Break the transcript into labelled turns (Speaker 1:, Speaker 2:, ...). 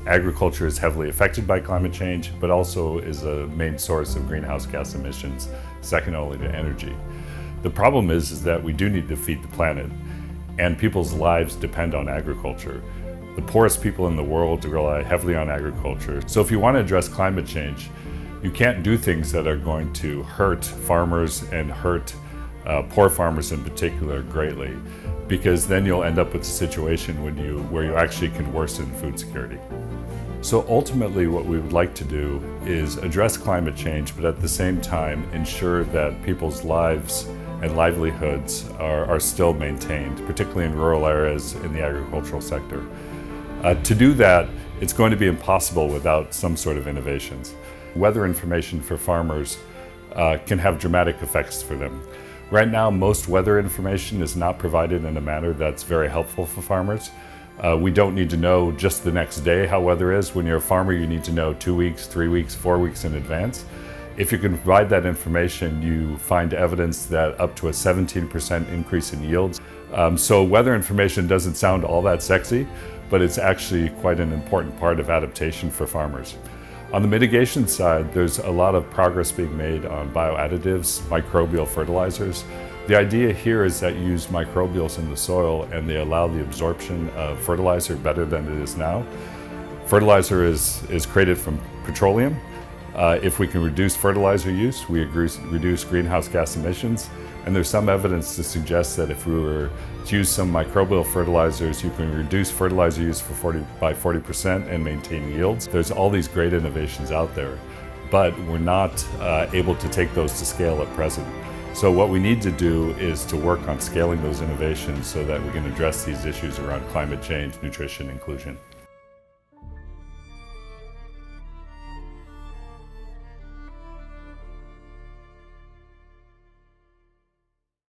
Speaker 1: Agriculture is heavily affected by climate change, but also is a main source of greenhouse gas emissions, second only to energy. The problem is that we do need to feed the planet, and people's lives depend on agriculture. The poorest people in the world rely heavily on agriculture. So if you want to address climate change, you can't do things that are going to hurt farmers and hurt poor farmers in particular greatly, because then you'll end up with a situation where you actually can worsen food security. So ultimately what we would like to do is address climate change, but at the same time ensure that people's lives and livelihoods are still maintained, particularly in rural areas in the agricultural sector. To do that, it's going to be impossible without some sort of innovations. Weather information for farmers can have dramatic effects for them. Right now, most weather information is not provided in a manner that's very helpful for farmers. We don't need to know just the next day how weather is. When you're a farmer, you need to know 2 weeks, 3 weeks, 4 weeks in advance. If you can provide that information, you find evidence that up to a 17% increase in yields. So weather information doesn't sound all that sexy, but it's actually quite an important part of adaptation for farmers. On the mitigation side, there's a lot of progress being made on bioadditives, microbial fertilizers. The idea here is that you use microbials in the soil and they allow the absorption of fertilizer better than it is now. Fertilizer is created from petroleum. If we can reduce fertilizer use, we reduce greenhouse gas emissions. And there's some evidence to suggest that if we were to use some microbial fertilizers, you can reduce fertilizer use by 40% and maintain yields. There's all these great innovations out there, but we're not able to take those to scale at present. So what we need to do is to work on scaling those innovations so that we can address these issues around climate change, nutrition, inclusion.